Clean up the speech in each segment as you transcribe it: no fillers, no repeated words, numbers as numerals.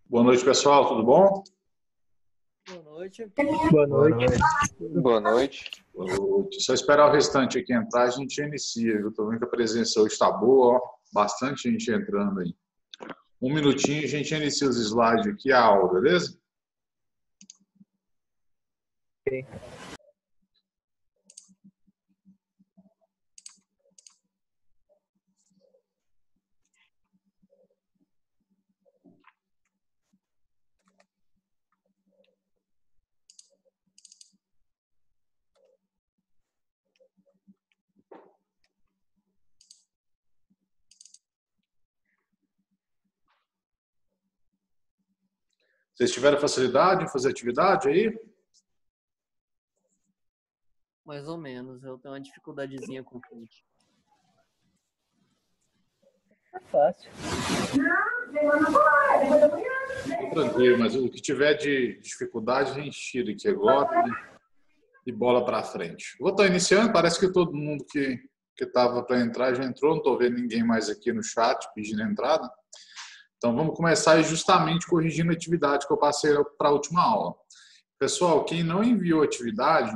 Boa noite, pessoal. Tudo bom? Boa noite. Boa noite. Boa noite. Só esperar o restante aqui entrar, a gente inicia. Eu estou vendo que a presença hoje está boa, ó. Bastante gente entrando aí. Um minutinho, a gente inicia os slides aqui, a aula, beleza? Ok. Vocês tiveram facilidade em fazer atividade aí? Mais ou menos. Eu tenho uma dificuldadezinha com frente. É fácil. Tranquilo, mas o que tiver de dificuldade, a gente tira aqui agora e bola para frente. Vou estar iniciando, parece que todo mundo que estava para entrar já entrou, não estou vendo ninguém mais aqui no chat pedindo entrada. Então vamos começar justamente corrigindo a atividade que eu passei para a última aula. Pessoal, quem não enviou atividade,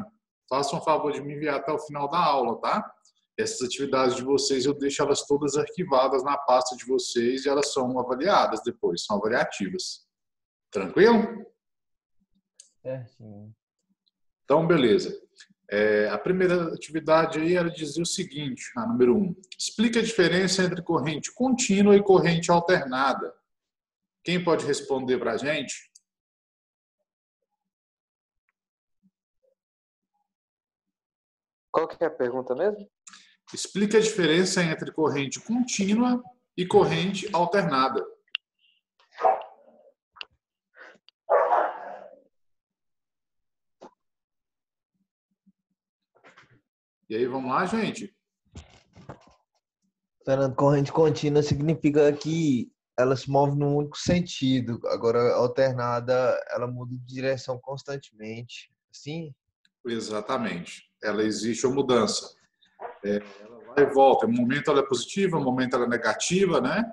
façam um favor de me enviar até o final da aula, tá? Essas atividades de vocês, eu deixo elas todas arquivadas na pasta de vocês e elas são avaliadas depois, são avaliativas. Tranquilo? Certinho. Então, beleza. A primeira atividade aí era dizer o seguinte, a número 1. Explica a diferença entre corrente contínua e corrente alternada. Quem pode responder para a gente? Qual que é a pergunta mesmo? Explica a diferença entre corrente contínua e corrente alternada. E aí, vamos lá, gente? Fernando, corrente contínua significa que ela se move num único sentido. Agora, alternada, ela muda de direção constantemente. Assim? Exatamente. Ela existe uma mudança. Ela vai e volta. Um momento ela é positiva, um momento ela é negativa, né?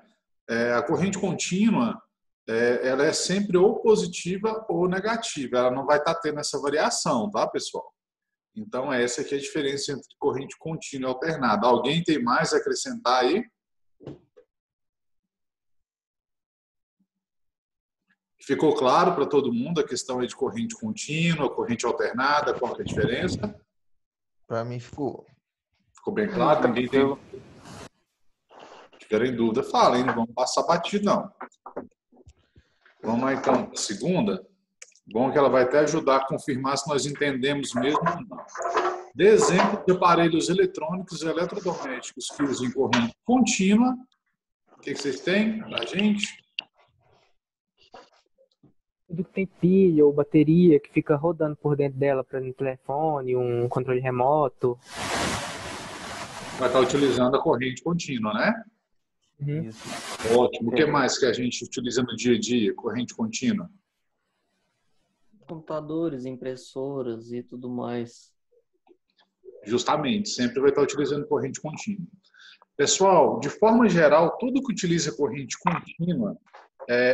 A corrente contínua, ela é sempre ou positiva ou negativa. Ela não vai estar tendo essa variação, tá, pessoal? Então, essa aqui é a diferença entre corrente contínua e alternada. Alguém tem mais a acrescentar aí? Ficou claro para todo mundo a questão aí de corrente contínua, corrente alternada, qual que é a diferença? Para mim ficou. Ficou bem claro? Ninguém tem... Se tiverem dúvida, falem, não vamos passar batido, não. Vamos lá, então, para a segunda. Bom que ela vai até ajudar a confirmar se nós entendemos mesmo ou não. Dê exemplo de aparelhos eletrônicos e eletrodomésticos que usam corrente contínua. O que vocês têm para a gente? Tudo que tem pilha ou bateria que fica rodando por dentro dela, por exemplo, um telefone, um controle remoto. Vai estar utilizando a corrente contínua, né? Uhum. Isso. Ótimo. O que mais que a gente utiliza no dia a dia, corrente contínua? Computadores, impressoras e tudo mais. Justamente, sempre vai estar utilizando corrente contínua. Pessoal, de forma geral, tudo que utiliza corrente contínua,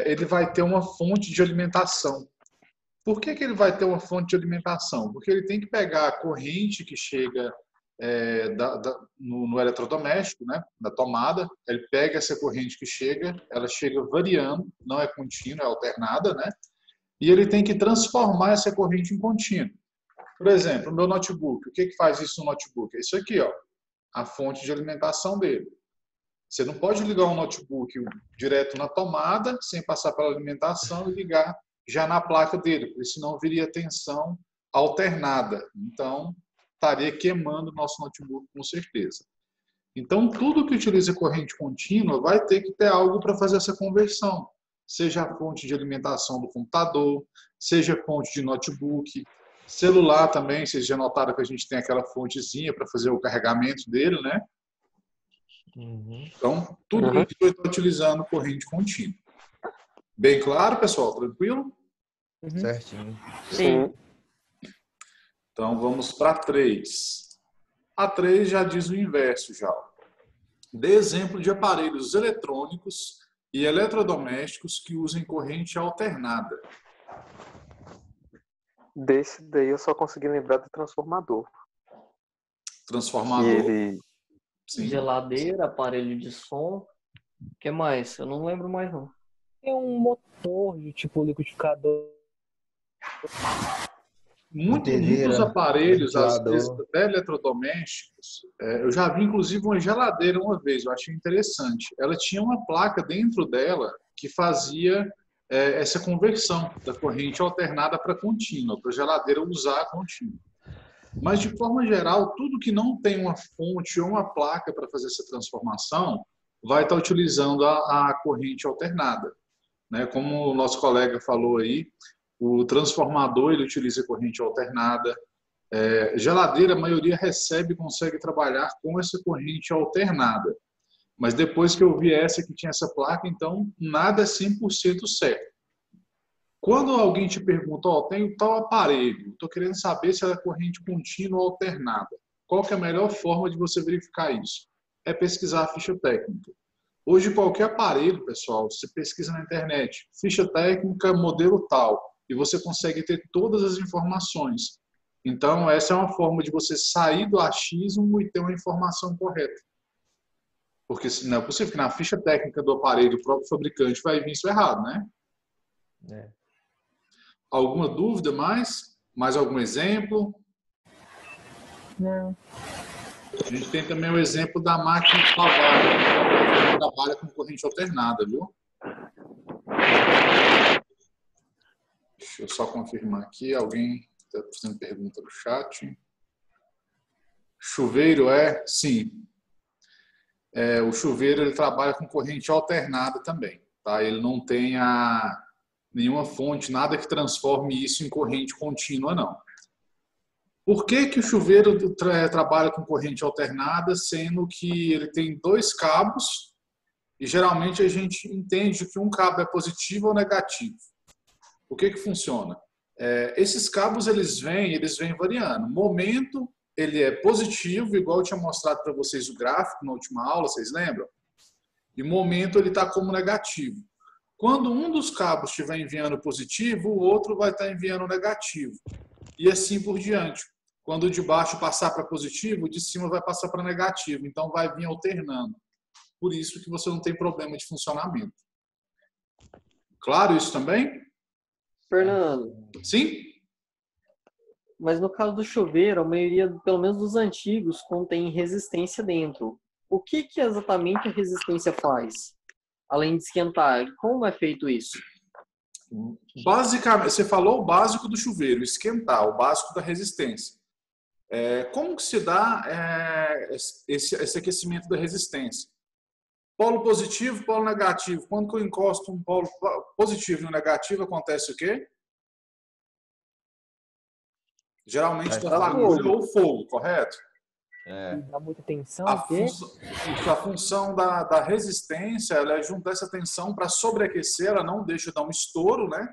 ele vai ter uma fonte de alimentação. Por que ele vai ter uma fonte de alimentação? Porque ele tem que pegar a corrente que chega no eletrodoméstico, né, da tomada, ele pega essa corrente que chega, ela chega variando, não é contínua, é alternada, né? E ele tem que transformar essa corrente em contínua. Por exemplo, o meu notebook, o que faz isso no notebook? É isso aqui, ó, a fonte de alimentação dele. Você não pode ligar um notebook direto na tomada, sem passar pela alimentação e ligar já na placa dele, porque senão viria tensão alternada. Então, estaria queimando o nosso notebook com certeza. Então, tudo que utiliza corrente contínua vai ter que ter algo para fazer essa conversão. Seja a fonte de alimentação do computador, seja a fonte de notebook, celular também, vocês já notaram que a gente tem aquela fontezinha para fazer o carregamento dele, né? Uhum. Então, tudo isso vai estar utilizando corrente contínua. Bem claro, pessoal? Tranquilo? Uhum. Certinho. Sim. Então, vamos para 3. A 3 já diz o inverso já. Dê exemplo de aparelhos eletrônicos e eletrodomésticos que usem corrente alternada. Desse daí eu só consegui lembrar do transformador. Transformador. E ele... Sim. Geladeira, aparelho de som. O que mais? Eu não lembro mais, não. Tem um motor de tipo liquidificador. Muitos aparelhos, às ventilador. vezes, até eletrodomésticos, eu já vi inclusive uma geladeira uma vez, eu achei interessante. Ela tinha uma placa dentro dela que fazia essa conversão da corrente alternada para contínua, para a geladeira usar a contínua. Mas, de forma geral, tudo que não tem uma fonte ou uma placa para fazer essa transformação vai estar utilizando a corrente alternada, né? Como o nosso colega falou aí, o transformador ele utiliza corrente alternada. Geladeira, a maioria recebe e consegue trabalhar com essa corrente alternada. Mas depois que eu vi essa que tinha essa placa, então nada é 100% certo. Quando alguém te pergunta, tenho tal aparelho, estou querendo saber se é corrente contínua ou alternada, qual que é a melhor forma de você verificar isso? É pesquisar a ficha técnica. Hoje, qualquer aparelho, pessoal, você pesquisa na internet, ficha técnica, modelo tal, e você consegue ter todas as informações. Então, essa é uma forma de você sair do achismo e ter uma informação correta. Porque não é possível que na ficha técnica do aparelho o próprio fabricante vai vir isso errado, né? Alguma dúvida mais? Mais algum exemplo? Não. A gente tem também o exemplo da máquina de lavar, que trabalha com corrente alternada, viu? Deixa eu só confirmar aqui. Alguém está fazendo pergunta no chat. Chuveiro sim. O chuveiro ele trabalha com corrente alternada também. Tá? Ele não tem nenhuma fonte, nada que transforme isso em corrente contínua, não. Por que o chuveiro trabalha com corrente alternada, sendo que ele tem 2 cabos e geralmente a gente entende que um cabo é positivo ou negativo? O que funciona? Esses cabos eles vêm variando. No momento ele é positivo, igual eu tinha mostrado para vocês o gráfico na última aula, vocês lembram? E no momento ele está como negativo. Quando um dos cabos estiver enviando positivo, o outro vai estar enviando negativo. E assim por diante. Quando o de baixo passar para positivo, o de cima vai passar para negativo. Então vai vir alternando. Por isso que você não tem problema de funcionamento. Claro isso também? Fernando, Sim? mas no caso do chuveiro, a maioria, pelo menos dos antigos, contém resistência dentro. O que exatamente a resistência faz? Além de esquentar, como é feito isso? Basicamente, você falou o básico do chuveiro, esquentar, o básico da resistência. Como que se dá esse aquecimento da resistência? Polo positivo, polo negativo. Quando que eu encosto um polo positivo no negativo, acontece o quê? Geralmente está fagulha ou fogo, correto? Dá muita tensão. A função da resistência ela é juntar essa tensão para sobreaquecer, ela não deixa dar um estouro, né?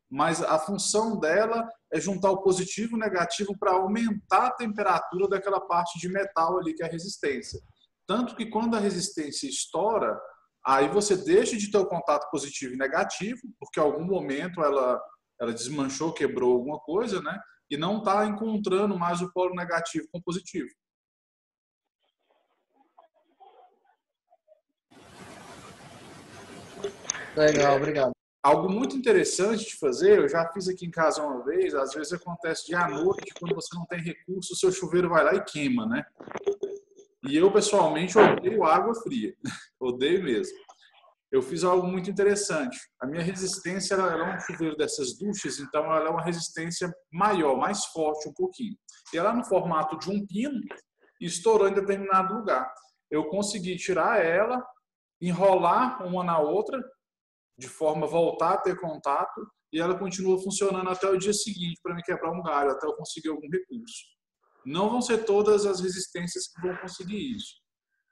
Mas a função dela é juntar o positivo e o negativo para aumentar a temperatura daquela parte de metal ali que é a resistência. Tanto que quando a resistência estoura, aí você deixa de ter o contato positivo e negativo, porque em algum momento ela desmanchou, quebrou alguma coisa, né? E não está encontrando mais o polo negativo com o positivo. Legal, obrigado. Algo muito interessante de fazer, eu já fiz aqui em casa uma vez, às vezes acontece de à noite, quando você não tem recurso, o seu chuveiro vai lá e queima, né? E eu, pessoalmente, odeio água fria. Odeio mesmo. Eu fiz algo muito interessante. A minha resistência ela é um chuveiro dessas duchas, então ela é uma resistência maior, mais forte um pouquinho. E ela é no formato de um pino e estourou em determinado lugar. Eu consegui tirar ela, enrolar uma na outra, de forma a voltar a ter contato, e ela continua funcionando até o dia seguinte para me quebrar um galho, até eu conseguir algum recurso. Não vão ser todas as resistências que vão conseguir isso.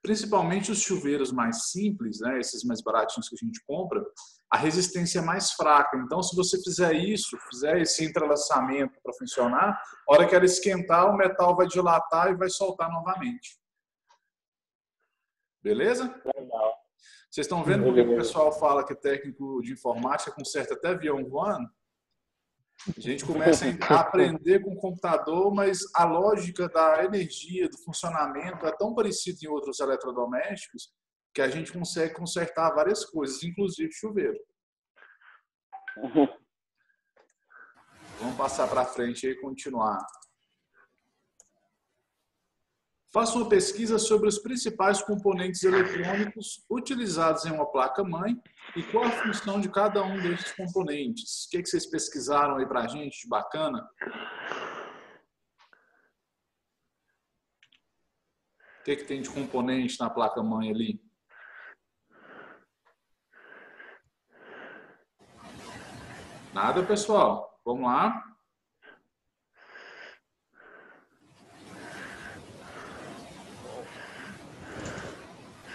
Principalmente os chuveiros mais simples, né, esses mais baratinhos que a gente compra, a resistência é mais fraca. Então, se você fizer isso, fizer esse entrelaçamento para funcionar, a hora que ela esquentar, o metal vai dilatar e vai soltar novamente. Beleza? Legal. Vocês estão vendo porque o pessoal fala que técnico de informática conserta até avião voando? A gente começa a aprender com o computador, mas a lógica da energia, do funcionamento é tão parecida em outros eletrodomésticos que a gente consegue consertar várias coisas, inclusive chuveiro. Vamos passar para frente e continuar. Faça uma pesquisa sobre os principais componentes eletrônicos utilizados em uma placa-mãe e qual a função de cada um desses componentes. O que vocês pesquisaram aí para a gente de bacana? O que tem de componente na placa-mãe ali? Nada, pessoal. Vamos lá.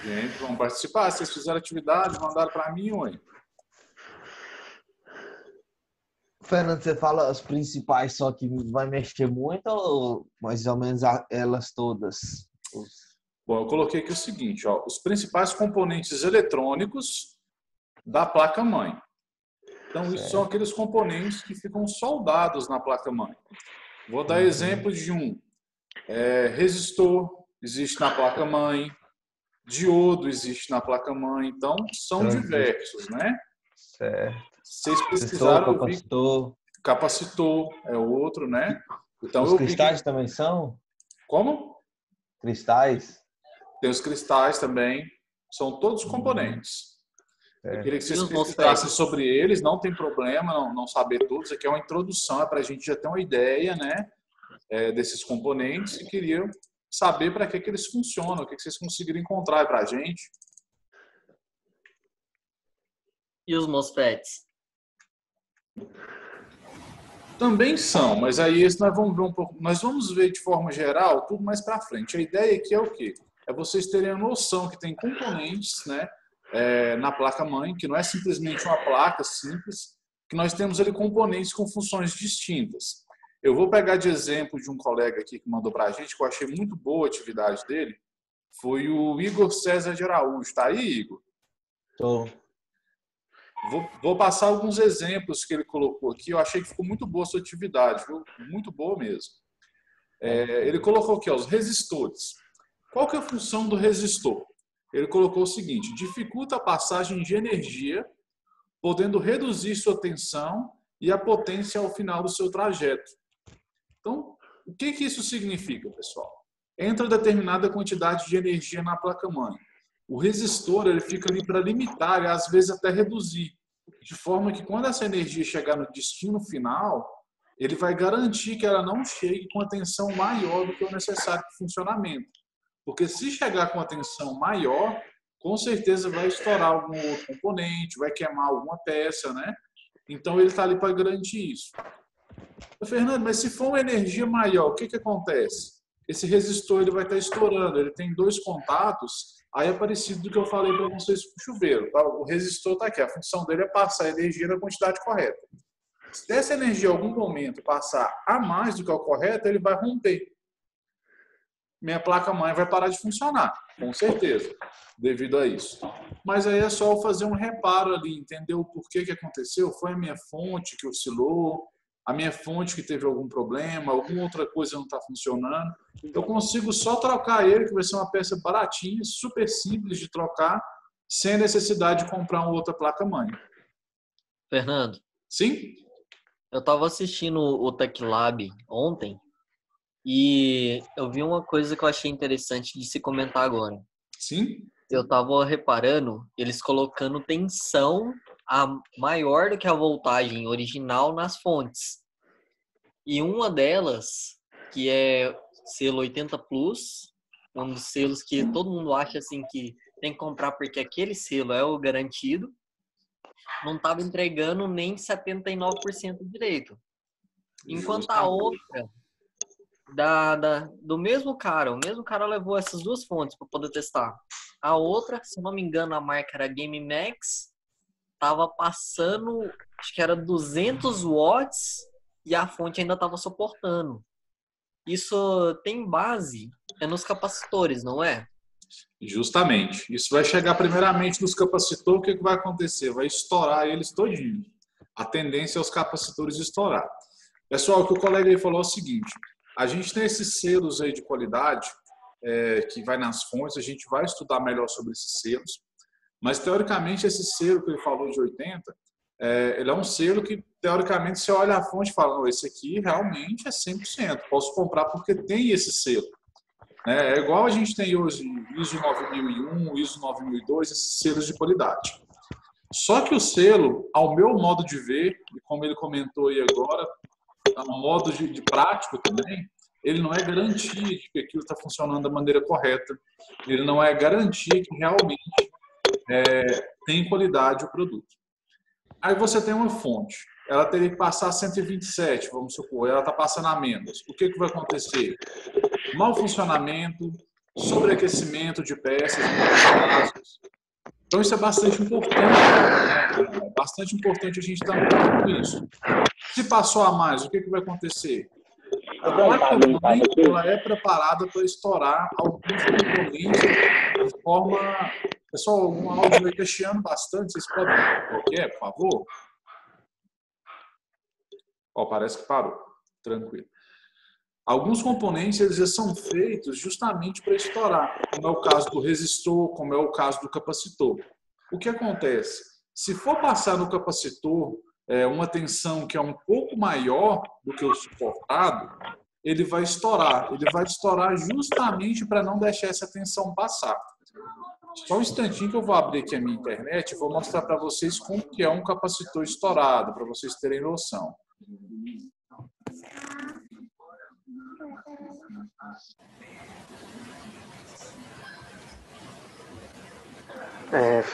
Gente, vamos participar. Vocês fizeram atividade, mandaram para mim, oi. Fernando, você fala as principais, só que vai mexer muito ou mais ou menos elas todas? Bom, eu coloquei aqui o seguinte, ó, os principais componentes eletrônicos da placa-mãe. Então, isso são aqueles componentes que ficam soldados na placa-mãe. Vou dar exemplo de um. Resistor existe na placa-mãe. Diodo existe na placa-mãe. Então, são diversos, né? Certo. Vocês pesquisaram, capacitor. Capacitor é o outro, né? Então, os cristais também são? Como? Cristais? Tem os cristais também. São todos componentes. Eu queria que vocês pesquisassem sobre eles, não tem problema não saber todos. Aqui é uma introdução, é para a gente já ter uma ideia, né, desses componentes e queria saber para que eles funcionam, o que vocês conseguiram encontrar para a gente. E os MOSFETs? Também são, mas aí esse nós vamos ver um pouco. Nós vamos ver de forma geral tudo mais para frente. A ideia aqui é o quê? É vocês terem a noção que tem componentes, né, na placa-mãe, que não é simplesmente uma placa simples, que nós temos ali componentes com funções distintas. Eu vou pegar de exemplo de um colega aqui que mandou para a gente, que eu achei muito boa a atividade dele, foi o Igor César de Araújo. Tá aí, Igor? Tô. Vou passar alguns exemplos que ele colocou aqui. Eu achei que ficou muito boa a sua atividade, viu? Muito boa mesmo. Ele colocou aqui, ó, os resistores. Qual que é a função do resistor? Ele colocou o seguinte: dificulta a passagem de energia, podendo reduzir sua tensão e a potência ao final do seu trajeto. Então, o que isso significa, pessoal? Entra determinada quantidade de energia na placa-mãe. O resistor ele fica ali para limitar e às vezes até reduzir, de forma que quando essa energia chegar no destino final, ele vai garantir que ela não chegue com a tensão maior do que o necessário para o funcionamento. Porque se chegar com a tensão maior, com certeza vai estourar algum outro componente, vai queimar alguma peça, né? Então ele está ali para garantir isso. Fernando, mas se for uma energia maior, o que acontece? Esse resistor ele vai estar estourando, ele tem 2 contatos, aí é parecido do que eu falei para vocês com o chuveiro. Tá? O resistor está aqui, a função dele é passar a energia na quantidade correta. Se essa energia em algum momento passar a mais do que o correto, ele vai romper. Minha placa-mãe vai parar de funcionar, com certeza, devido a isso. Mas aí é só eu fazer um reparo ali, entender o porquê que aconteceu. Foi a minha fonte que oscilou, a minha fonte que teve algum problema, alguma outra coisa não está funcionando. Eu consigo só trocar ele, que vai ser uma peça baratinha, super simples de trocar, sem necessidade de comprar uma outra placa-mãe. Fernando? Sim? Eu estava assistindo o Tech Lab ontem e eu vi uma coisa que eu achei interessante de se comentar agora. Sim? Eu estava reparando eles colocando tensão maior do que a voltagem original nas fontes. E uma delas, que é selo 80 Plus, um dos selos que todo mundo acha assim que tem que comprar porque aquele selo é o garantido, não estava entregando nem 79% direito. Enquanto a outra, do mesmo cara, o mesmo cara levou essas 2 fontes para poder testar. A outra, se não me engano, a marca era Game Max, tava passando, acho que era 200 watts e a fonte ainda estava suportando. Isso tem base nos capacitores, não é? Justamente. Isso vai chegar primeiramente nos capacitores. O que vai acontecer? Vai estourar eles todinho. A tendência é os capacitores estourar. Pessoal, o que o colega aí falou é o seguinte. A gente tem esses selos aí de qualidade que vai nas fontes. A gente vai estudar melhor sobre esses selos. Mas, teoricamente, esse selo que ele falou de 80, ele é um selo que, teoricamente, você olha a fonte e fala, não, esse aqui realmente é 100%. Posso comprar porque tem esse selo. É igual a gente tem hoje ISO 9001, ISO 9002, esses selos de qualidade. Só que o selo, ao meu modo de ver, e como ele comentou aí agora, ao modo de prático também, ele não é garantia de que aquilo está funcionando da maneira correta. Ele não é garantia que realmente tem qualidade o produto. Aí você tem uma fonte, ela teria que passar 127, vamos supor, ela está passando a menos. O que vai acontecer? Mau funcionamento, sobreaquecimento de peças, então isso é bastante importante, né? É bastante importante a gente estar ligado com isso. Se passou a mais, o que vai acontecer? A placa-mãe ela é preparada para estourar alguns componentes de forma... Pessoal, algum áudio aí está chiando bastante, vocês podem ver o que é, por favor? Parece que parou. Tranquilo. Alguns componentes eles já são feitos justamente para estourar, como é o caso do resistor, como é o caso do capacitor. O que acontece? Se for passar no capacitor uma tensão que é um pouco maior do que o suportado, ele vai estourar. Ele vai estourar justamente para não deixar essa tensão passar. Só um instantinho que eu vou abrir aqui a minha internet e vou mostrar para vocês como que é um capacitor estourado, para vocês terem noção.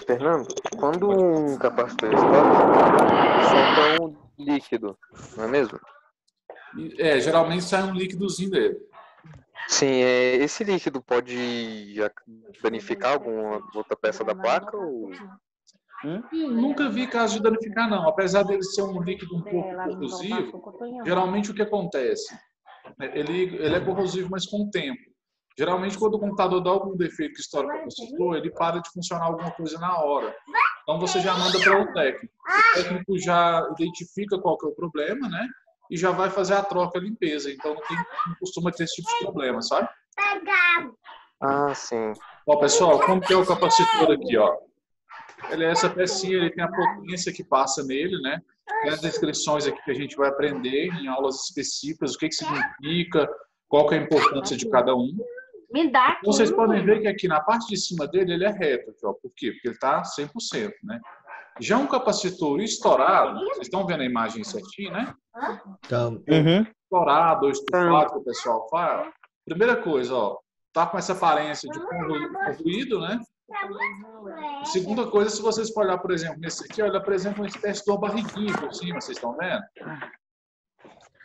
Fernando, quando um capacitor estoura, solta um líquido, não é mesmo? Geralmente sai um líquidozinho dele. Sim, esse líquido pode danificar alguma outra peça da placa? Ou... Nunca vi caso de danificar, não. Apesar dele ser um líquido um pouco corrosivo, geralmente o que acontece? Ele é corrosivo, mas com o tempo. Geralmente, quando o computador dá algum defeito que estoura o capacitor, ele para de funcionar alguma coisa na hora. Então, você já manda para o técnico. O técnico já identifica qual que é o problema, né? E já vai fazer a troca, a limpeza. Então, não costuma ter esse tipo de problema, sabe? Ah, sim. Pessoal, como que é o capacitor aqui, ó? Ele é essa pecinha, ele tem a potência que passa nele, né? Tem as descrições aqui que a gente vai aprender em aulas específicas, o que significa, qual que é a importância de cada um. Então, vocês podem ver que aqui na parte de cima dele, ele é reto. Aqui, ó. Por quê? Porque ele está 100%, né? Já um capacitor estourado, vocês estão vendo a imagem certinho, né? Então, Estourado ou estufado, que o pessoal fala. Primeira coisa, ó, tá com essa aparência de corroído, né? Segunda coisa, se vocês for olhar, por exemplo, nesse aqui, ó, ele apresenta uma espécie de uma barriguinha por cima, vocês estão vendo?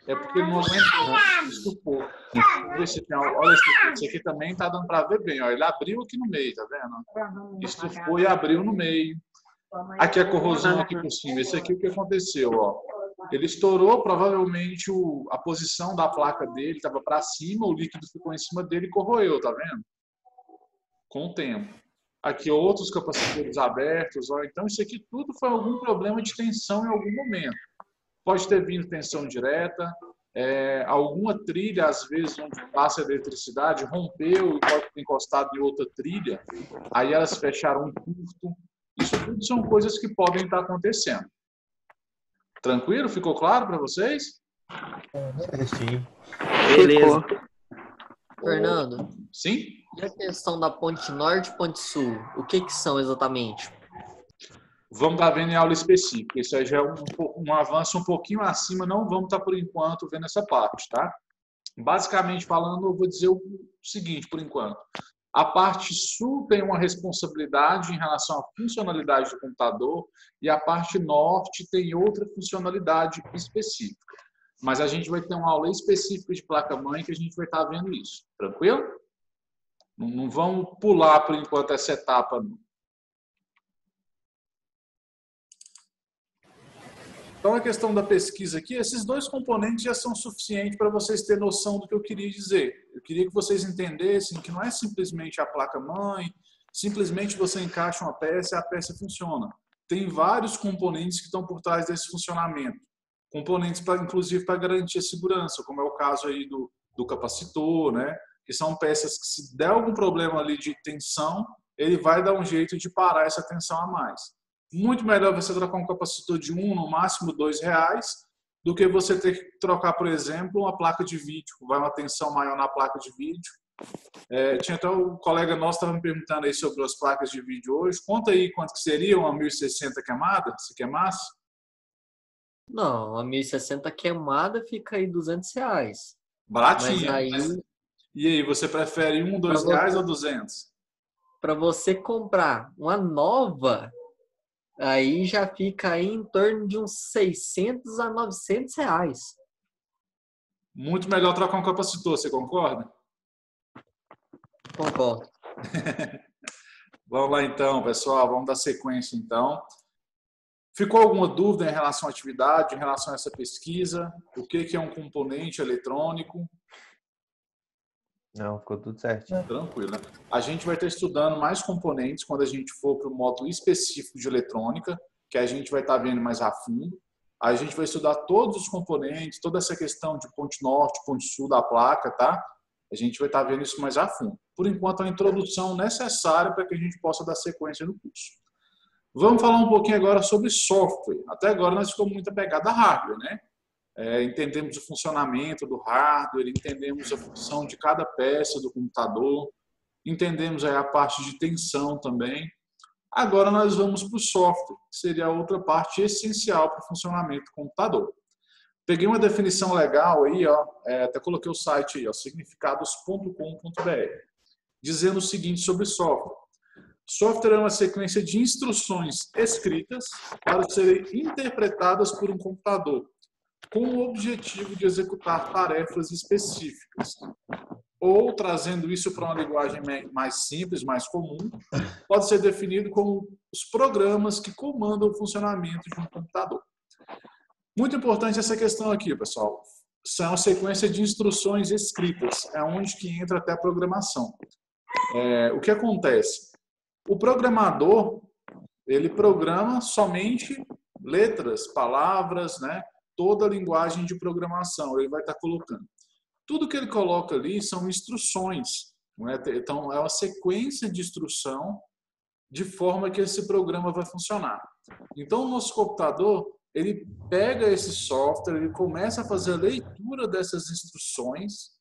É porque ele não aguenta estufou. Olha esse aqui também tá dando para ver bem, ó. Ele abriu aqui no meio, tá vendo? Estufou e abriu no meio. Aqui a corrosão aqui por cima. Esse aqui o que aconteceu, ó. Ele estourou, provavelmente a posição da placa dele estava para cima, o líquido ficou em cima dele e corroeu, tá vendo? Com o tempo. Aqui outros capacitores abertos, ó. Então isso aqui tudo foi algum problema de tensão em algum momento. Pode ter vindo tensão direta, alguma trilha, às vezes, onde passa a eletricidade, rompeu e pode ter encostado em outra trilha, aí elas fecharam um curto. Isso tudo são coisas que podem estar acontecendo. Tranquilo? Ficou claro para vocês? sim. Beleza. Fernando, Sim? e a questão da ponte norte e ponte sul, o que são exatamente? Vamos estar vendo em aula específica. Isso aí já é um avanço um pouquinho acima, não vamos estar, por enquanto, vendo essa parte, tá? Basicamente falando, eu vou dizer o seguinte, por enquanto. A parte sul tem uma responsabilidade em relação à funcionalidade do computador e a parte norte tem outra funcionalidade específica. Mas a gente vai ter uma aula específica de placa-mãe que a gente vai estar vendo isso. Tranquilo? Não vamos pular, por enquanto, essa etapa, não. Então, a questão da pesquisa aqui, esses dois componentes já são suficientes para vocês terem noção do que eu queria dizer. Eu queria que vocês entendessem que não é simplesmente a placa-mãe, simplesmente você encaixa uma peça e a peça funciona. Tem vários componentes que estão por trás desse funcionamento. Componentes, inclusive, para garantir a segurança, como é o caso aí do capacitor, né? Que são peças que, se der algum problema ali de tensão, ele vai dar um jeito de parar essa tensão a mais. Muito melhor você trocar um capacitor de no máximo R$2, do que você ter que trocar, por exemplo, uma placa de vídeo. Vai uma tensão maior na placa de vídeo. Tinha até um colega nosso estava me perguntando aí sobre as placas de vídeo hoje. Conta aí quanto que seria uma 1060 queimada, se queimasse? Não, a 1060 queimada fica aí R$200. Baratinha. Mas aí, E aí, você prefere R$1, R$2 ou 200? para você comprar uma nova, aí já fica aí em torno de uns R$600 a R$900. Muito melhor trocar um capacitor, você concorda? Concordo. Vamos lá então, pessoal, vamos dar sequência então. Ficou alguma dúvida em relação à atividade, em relação a essa pesquisa? O que é um componente eletrônico? Não, ficou tudo certinho. Tranquilo, né? A gente vai estar estudando mais componentes quando a gente for para o módulo específico de eletrônica, que a gente vai estar vendo mais a fundo. A gente vai estudar todos os componentes, toda essa questão de ponte norte, ponte sul da placa, tá? A gente vai estar vendo isso mais a fundo. Por enquanto, é a introdução necessária para que a gente possa dar sequência no curso. Vamos falar um pouquinho agora sobre software. Até agora nós ficamos muito apegados a hardware, né? Entendemos o funcionamento do hardware, entendemos a função de cada peça do computador, entendemos aí a parte de tensão também. Agora nós vamos para o software, que seria a outra parte essencial para o funcionamento do computador. Peguei uma definição legal aí, ó, até coloquei o site aí, ó, significados.com.br, dizendo o seguinte sobre software. Software é uma sequência de instruções escritas para serem interpretadas por um computador, com o objetivo de executar tarefas específicas. Ou, trazendo isso para uma linguagem mais simples, mais comum, pode ser definido como os programas que comandam o funcionamento de um computador. Muito importante essa questão aqui, pessoal. São uma sequência de instruções escritas, é onde que entra até a programação. O que acontece? O programador, ele programa somente letras, palavras, né? Toda a linguagem de programação, ele vai estar colocando. Tudo que ele coloca ali são instruções. Né? Então, é uma sequência de instrução de forma que esse programa vai funcionar. Então, o nosso computador, ele pega esse software, ele começa a fazer a leitura dessas instruções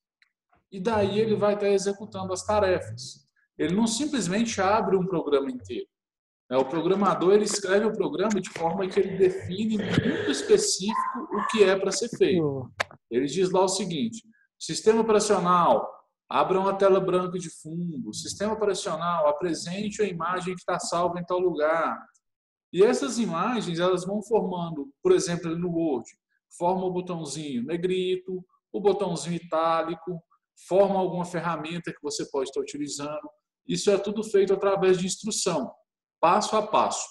e daí ele vai estar executando as tarefas. Ele não simplesmente abre um programa inteiro. O programador, ele escreve o programa de forma que ele define muito específico o que é para ser feito. Ele diz lá o seguinte: sistema operacional, abra uma tela branca de fundo. Sistema operacional, apresente a imagem que está salva em tal lugar. E essas imagens, elas vão formando, por exemplo, no Word, forma o botãozinho negrito, o botãozinho itálico, forma alguma ferramenta que você pode estar utilizando. Isso é tudo feito através de instrução, passo a passo.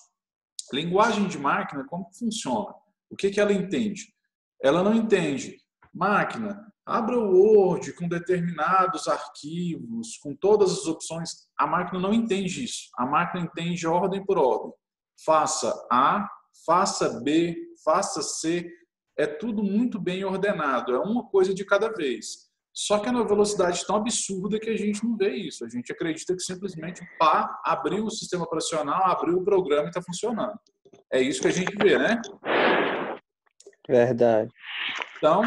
Linguagem de máquina, como funciona? O que ela entende? Ela não entende. Máquina, abra o Word com determinados arquivos, com todas as opções. A máquina não entende isso. A máquina entende ordem por ordem. Faça A, faça B, faça C. É tudo muito bem ordenado. É uma coisa de cada vez. Só que é numa velocidade tão absurda que a gente não vê isso. A gente acredita que simplesmente pá, abriu o sistema operacional, abriu o programa e está funcionando. É isso que a gente vê, né? Verdade. Então,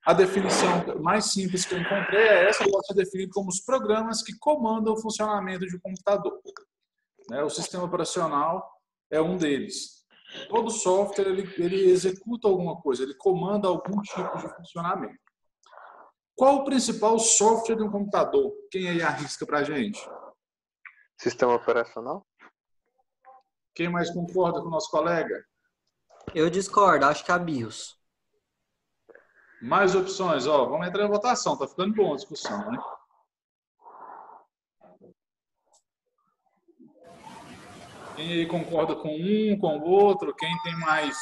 a definição mais simples que eu encontrei é essa, pode ser definida como os programas que comandam o funcionamento de um computador. O sistema operacional é um deles. Todo software, ele executa alguma coisa, ele comanda algum tipo de funcionamento. Qual o principal software de um computador? Quem aí arrisca pra gente? Sistema operacional? Quem mais concorda com o nosso colega? Eu discordo, acho que é a BIOS. Mais opções, ó. Vamos entrar em votação, tá ficando bom a discussão, né? Quem aí concorda com um, com o outro? Quem tem mais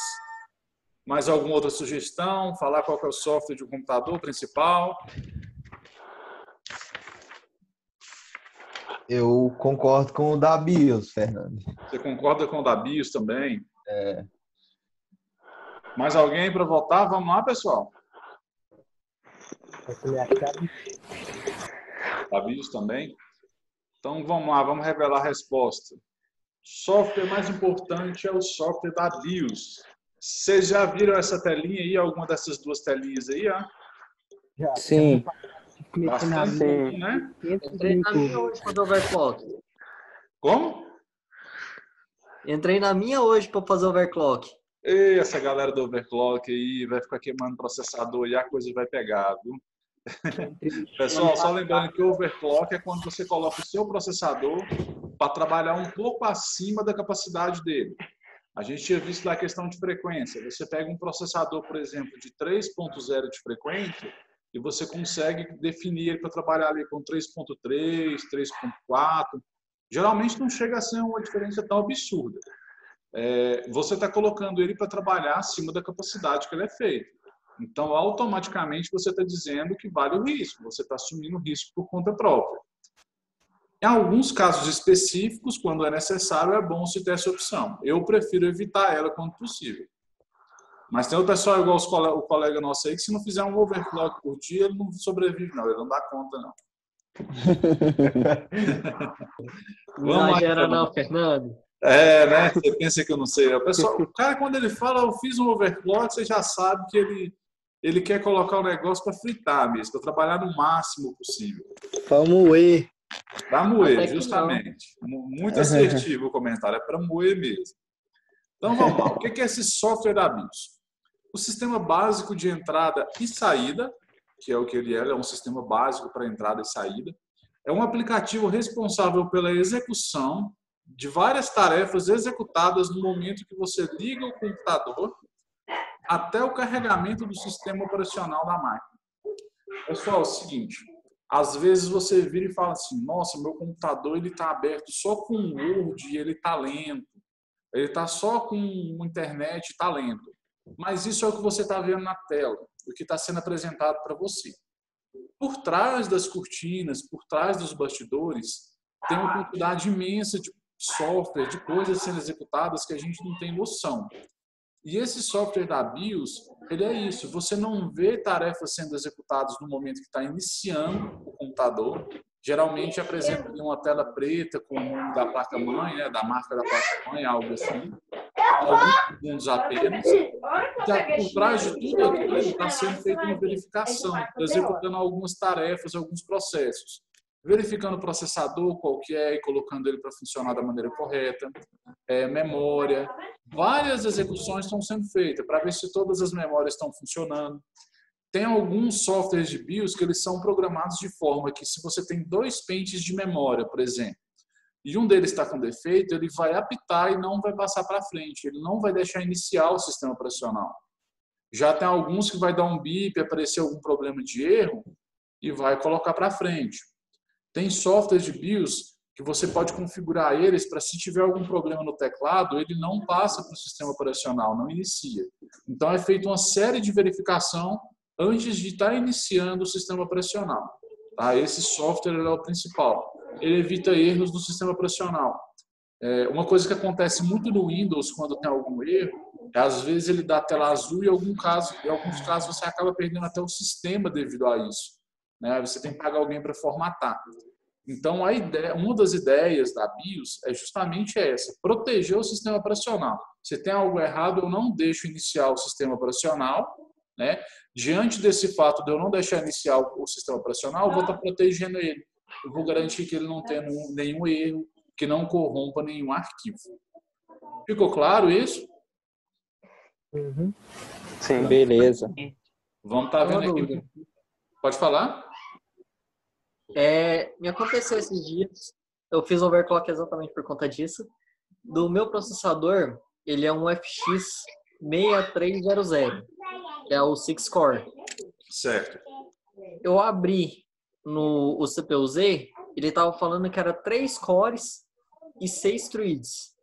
Mais alguma outra sugestão? Falar qual que é o software de um computador principal? Eu concordo com o da BIOS, Fernando. Você concorda com o da BIOS também? É, Mais alguém para votar? Vamos lá, pessoal. Da BIOS também? Então, vamos lá, vamos revelar a resposta. O software mais importante é o software da BIOS. Vocês já viram essa telinha aí, alguma dessas duas telinhas aí? Ó? Já. Sim. Bastante comum, né? Entrei na minha hoje para fazer overclock. Como? Entrei na minha hoje para fazer overclock. E essa galera do overclock aí vai ficar queimando processador e a coisa vai pegar, viu? Pessoal, só lembrando que o overclock é quando você coloca o seu processador para trabalhar um pouco acima da capacidade dele. A gente tinha visto lá a questão de frequência. Você pega um processador, por exemplo, de 3.0 de frequência e você consegue definir ele para trabalhar ali com 3.3, 3.4. Geralmente não chega a ser uma diferença tão absurda. Você está colocando ele para trabalhar acima da capacidade que ele é feito. Então, automaticamente, você está dizendo que vale o risco. Você está assumindo o risco por conta própria. Em alguns casos específicos, quando é necessário, é bom se ter essa opção. Eu prefiro evitar ela quando possível. Mas tem o pessoal igual o colega nosso aí, que se não fizer um overclock por dia, ele não sobrevive, não. Ele não dá conta, não. Não exagera não, Fernando. Né? Você pensa que eu não sei. O cara, quando ele fala, eu fiz um overclock, você já sabe que ele quer colocar o negócio para fritar mesmo, para trabalhar no máximo possível. Para moer. Para moer, justamente. Muito assertivo o comentário, é para moer mesmo. Então vamos lá. O que é esse software da BIOS? O sistema básico de entrada e saída, que é o que ele é um sistema básico para entrada e saída, é um aplicativo responsável pela execução de várias tarefas executadas no momento que você liga o computador até o carregamento do sistema operacional da máquina. Pessoal, é o seguinte, às vezes você vira e fala assim, nossa, meu computador ele está aberto só com Word e ele está lento, ele está só com internet e está lento. Mas isso é o que você está vendo na tela, o que está sendo apresentado para você. Por trás das cortinas, por trás dos bastidores, tem uma quantidade imensa de software, de coisas sendo executadas que a gente não tem noção. E esse software da BIOS, ele é isso. Você não vê tarefas sendo executadas no momento que está iniciando o computador. Geralmente apresenta uma tela preta com o nome da placa-mãe, né, da marca da placa-mãe, algo assim. Alguns segundos apenas. Por trás de tudo aquilo está sendo feita uma verificação, executando algumas tarefas, alguns processos. Verificando o processador, qual que é, e colocando ele para funcionar da maneira correta, memória. Várias execuções estão sendo feitas para ver se todas as memórias estão funcionando. Tem alguns softwares de BIOS que eles são programados de forma que se você tem 2 pentes de memória, por exemplo, e um deles está com defeito, ele vai apitar e não vai passar para frente, ele não vai deixar iniciar o sistema operacional. Já tem alguns que vai dar um bip, aparecer algum problema de erro e vai colocar para frente. Tem softwares de BIOS que você pode configurar eles para, se tiver algum problema no teclado, ele não passa para o sistema operacional, não inicia. Então, é feita uma série de verificação antes de estar iniciando o sistema operacional. Tá? Esse software é o principal. Ele evita erros do sistema operacional. Uma coisa que acontece muito no Windows, quando tem algum erro, é, às vezes ele dá tela azul e em alguns casos você acaba perdendo até o sistema devido a isso. Né? Você tem que pagar alguém para formatar. Então, uma das ideias da BIOS é justamente essa, proteger o sistema operacional. Se tem algo errado, eu não deixo iniciar o sistema operacional. Né? Diante desse fato de eu não deixar iniciar o sistema operacional, eu vou estar protegendo ele. Eu vou garantir que ele não tenha nenhum erro, que não corrompa nenhum arquivo. Ficou claro isso? Uhum. Sim. Beleza. Vamos estar vendo aqui. Pode falar? Me aconteceu esses dias, eu fiz overclock exatamente por conta disso. Do meu processador, ele é um FX 6300, é o 6-core. Certo. Eu abri o CPU-Z, ele estava falando que era 3 cores e 6 threads.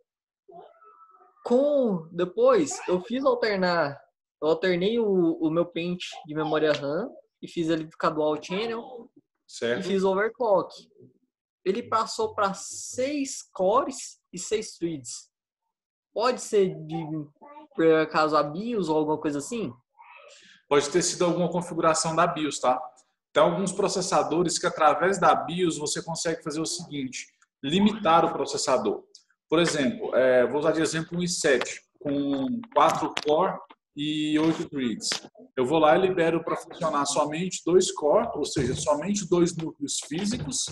Depois, eu fiz alternar Eu alternei o meu pente de memória RAM e fiz ele ficar dual channel e Certo? fiz overclock. Ele passou para 6 cores e 6 threads. Pode ser por acaso a BIOS ou alguma coisa assim? Pode ter sido alguma configuração da BIOS, tá? Tem alguns processadores que através da BIOS você consegue fazer o seguinte, limitar o processador. Por exemplo, vou usar de exemplo um i7 com 4 core e 8 threads. Eu vou lá e libero para funcionar somente 2 core, ou seja, somente 2 núcleos físicos,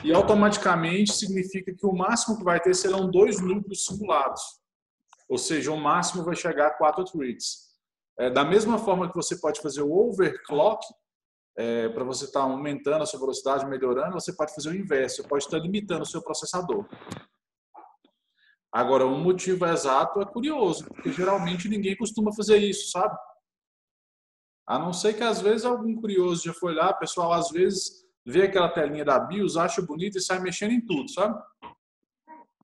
e automaticamente significa que o máximo que vai ter serão 2 núcleos simulados. Ou seja, o máximo vai chegar a 4 threads. Da mesma forma que você pode fazer o overclock, para você estar aumentando a sua velocidade, melhorando, você pode fazer o inverso, você pode estar limitando o seu processador. Agora, o motivo exato é curioso, porque geralmente ninguém costuma fazer isso, sabe? A não ser que às vezes algum curioso já foi lá, pessoal, às vezes vê aquela telinha da BIOS, acha bonita e sai mexendo em tudo, sabe?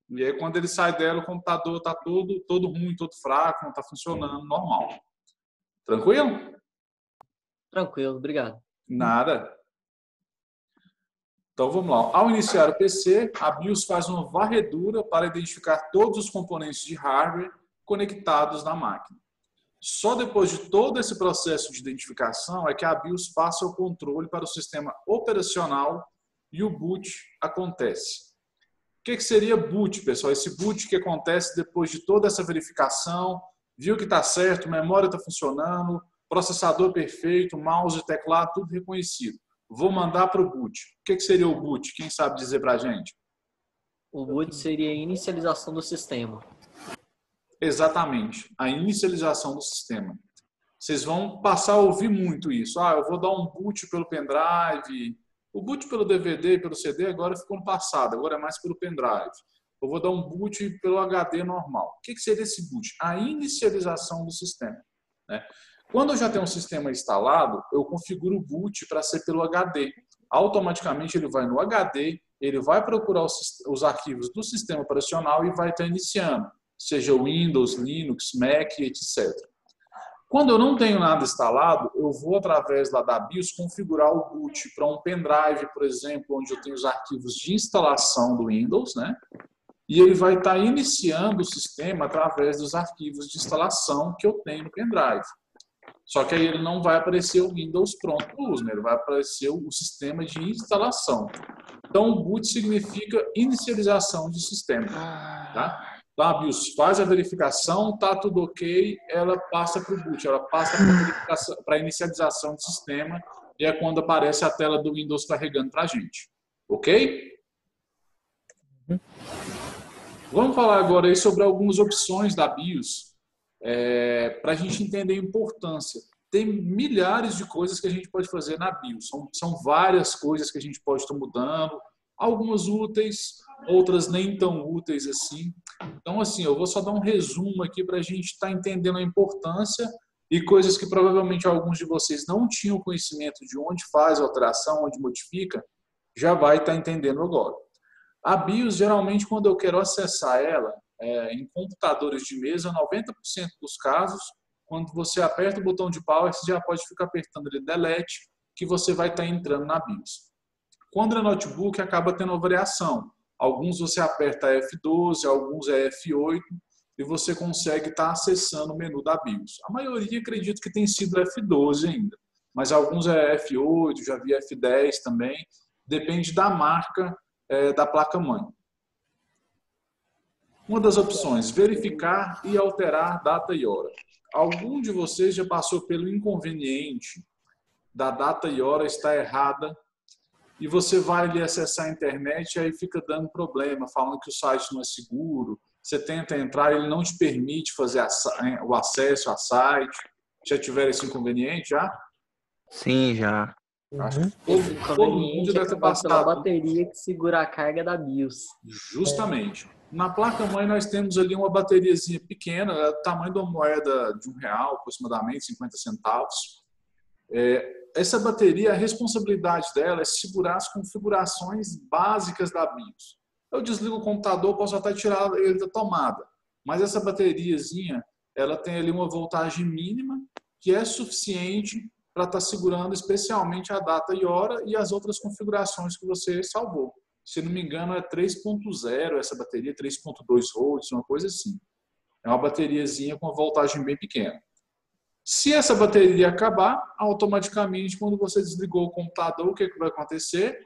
E aí quando ele sai dela, o computador está todo ruim, todo fraco, não está funcionando, normal. Tranquilo? Tranquilo, obrigado. Nada. Então vamos lá. Ao iniciar o PC, a BIOS faz uma varredura para identificar todos os componentes de hardware conectados na máquina. Só depois de todo esse processo de identificação é que a BIOS passa o controle para o sistema operacional e o boot acontece. O que seria boot, pessoal? Esse boot que acontece depois de toda essa verificação, viu que está certo, memória está funcionando, processador perfeito, mouse, teclado, tudo reconhecido. Vou mandar para o boot. O que seria o boot? Quem sabe dizer para a gente? O boot seria a inicialização do sistema. Exatamente, a inicialização do sistema. Vocês vão passar a ouvir muito isso. Eu vou dar um boot pelo pendrive. O boot pelo DVD e pelo CD agora ficou no passado, agora é mais pelo pendrive. Eu vou dar um boot pelo HD normal. O que seria esse boot? A inicialização do sistema, né? Quando eu já tenho um sistema instalado, eu configuro o boot para ser pelo HD. Automaticamente ele vai no HD, ele vai procurar os arquivos do sistema operacional e vai estar iniciando, seja Windows, Linux, Mac, etc. Quando eu não tenho nada instalado, eu vou através lá da BIOS configurar o boot para um pendrive, por exemplo, onde eu tenho os arquivos de instalação do Windows, né? E ele vai estar iniciando o sistema através dos arquivos de instalação que eu tenho no pendrive. Só que aí ele não vai aparecer o Windows pronto para uso, né? Ele vai aparecer o sistema de instalação. Então, o boot significa inicialização de sistema, tá? Então, a BIOS faz a verificação, tá tudo ok, ela passa para o boot, ela passa para a inicialização do sistema e é quando aparece a tela do Windows carregando para a gente. Ok? Vamos falar agora aí sobre algumas opções da BIOS. Para a gente entender a importância. Tem milhares de coisas que a gente pode fazer na BIOS. São várias coisas que a gente pode estar mudando. Algumas úteis, outras nem tão úteis assim. Então, assim, eu vou só dar um resumo aqui para a gente estar entendendo a importância e coisas que provavelmente alguns de vocês não tinham conhecimento de onde faz a alteração, onde modifica, já vai estar entendendo agora. A BIOS, geralmente, quando eu quero acessar ela, em computadores de mesa, 90% dos casos, quando você aperta o botão de power, você já pode ficar apertando ele delete, que você vai estar entrando na BIOS. Quando é notebook, acaba tendo uma variação. Alguns você aperta F12, alguns é F8, e você consegue estar acessando o menu da BIOS. A maioria, acredito que tem sido F12 ainda, mas alguns é F8, já vi F10 também, depende da marca da placa-mãe. Uma das opções, verificar e alterar data e hora. Algum de vocês já passou pelo inconveniente da data e hora estar errada e você vai ali acessar a internet e aí fica dando problema, falando que o site não é seguro, você tenta entrar e ele não te permite fazer o acesso ao site. Já tiveram esse inconveniente, já? Sim, já. Acho que todo mundo deve ter passado. Pela bateria que segura a carga da BIOS. Justamente. Na placa-mãe nós temos ali uma bateriazinha pequena, do tamanho de uma moeda de R$1, aproximadamente 50 centavos. Essa bateria, a responsabilidade dela é segurar as configurações básicas da BIOS. Eu desligo o computador, posso até tirar ele da tomada, mas essa bateriazinha, ela tem ali uma voltagem mínima que é suficiente para estar segurando especialmente a data e hora e as outras configurações que você salvou. Se não me engano, é 3.0 essa bateria, 3.2 volts, uma coisa assim. É uma bateriazinha com uma voltagem bem pequena. Se essa bateria acabar, automaticamente, quando você desligou o computador, o que vai acontecer?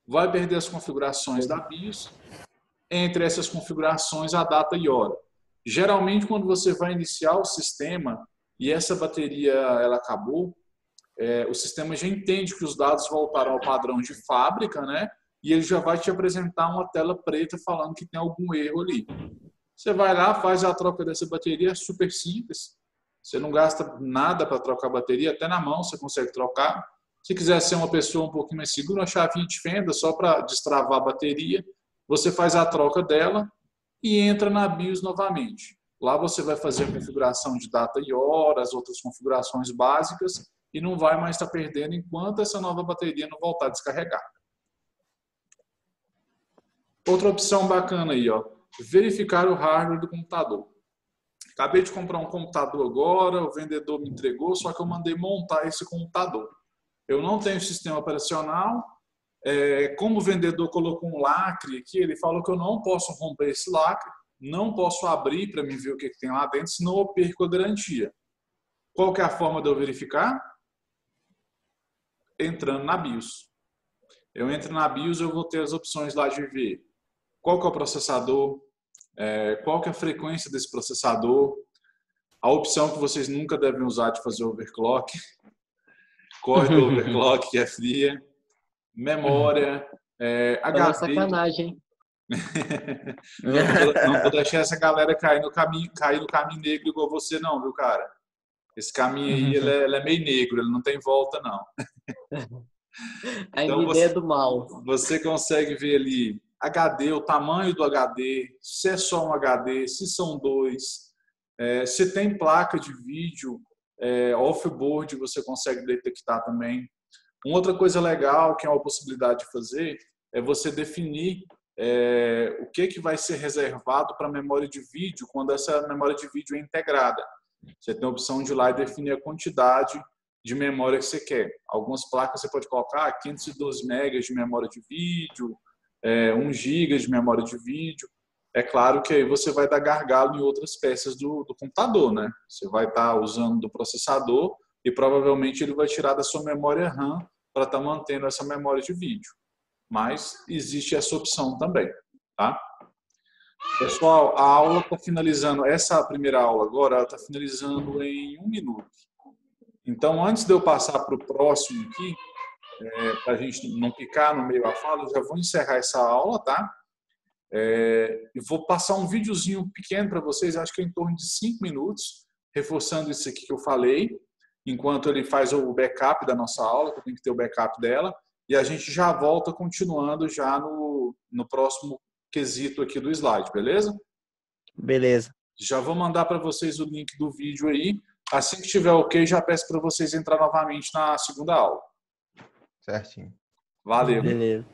Vai perder as configurações da BIOS. Entre essas configurações, a data e hora. Geralmente, quando você vai iniciar o sistema e essa bateria ela acabou, o sistema já entende que os dados voltaram ao padrão de fábrica, né? E ele já vai te apresentar uma tela preta falando que tem algum erro ali. Você vai lá, faz a troca dessa bateria, é super simples. Você não gasta nada para trocar a bateria, até na mão você consegue trocar. Se quiser ser uma pessoa um pouquinho mais segura, uma chavinha de fenda só para destravar a bateria, você faz a troca dela e entra na BIOS novamente. Lá você vai fazer a configuração de data e hora, as outras configurações básicas e não vai mais estar perdendo enquanto essa nova bateria não voltar a descarregar. Outra opção bacana aí, ó, verificar o hardware do computador. Acabei de comprar um computador agora, o vendedor me entregou, só que eu mandei montar esse computador. Eu não tenho sistema operacional. Como o vendedor colocou um lacre aqui, ele falou que eu não posso romper esse lacre, não posso abrir para me ver o que tem lá dentro, senão eu perco a garantia. Qual que é a forma de eu verificar? Entrando na BIOS. Eu entro na BIOS, eu vou ter as opções lá de ver qual que é o processador, qual que é a frequência desse processador, a opção que vocês nunca devem usar de fazer overclock, código overclock que é fria, memória, Olha a HD. sacanagem, hein? Não vou deixar essa galera cair no caminho negro igual você não, viu, cara? Esse caminho aí, ele é meio negro, ele não tem volta, não. A Então, ideia do mal. você consegue ver ali HD, o tamanho do HD, se é só um HD, se são dois, se tem placa de vídeo, off-board, você consegue detectar também. Uma outra coisa legal, que é uma possibilidade de fazer, é você definir o que vai ser reservado para a memória de vídeo quando essa memória de vídeo é integrada. Você tem a opção de ir lá e definir a quantidade de memória que você quer. Algumas placas você pode colocar 512 megas de memória de vídeo, 1 GB de memória de vídeo. É claro que aí você vai dar gargalo em outras peças do computador, né? Você vai estar usando do processador e provavelmente ele vai tirar da sua memória RAM para estar mantendo essa memória de vídeo. Mas existe essa opção também, tá? Pessoal, a aula está finalizando, essa primeira aula agora, ela está finalizando em 1 minuto. Então, antes de eu passar para o próximo aqui, para a gente não picar no meio da fala, eu já vou encerrar essa aula, tá? E vou passar um videozinho pequeno para vocês, acho que é em torno de 5 minutos, reforçando isso aqui que eu falei, enquanto ele faz o backup da nossa aula, que eu tenho que ter o backup dela, e a gente já volta continuando já no próximo quesito aqui do slide, beleza? Beleza. Já vou mandar para vocês o link do vídeo aí. Assim que estiver ok, já peço para vocês entrar novamente na segunda aula. Certinho. Valeu. Beleza.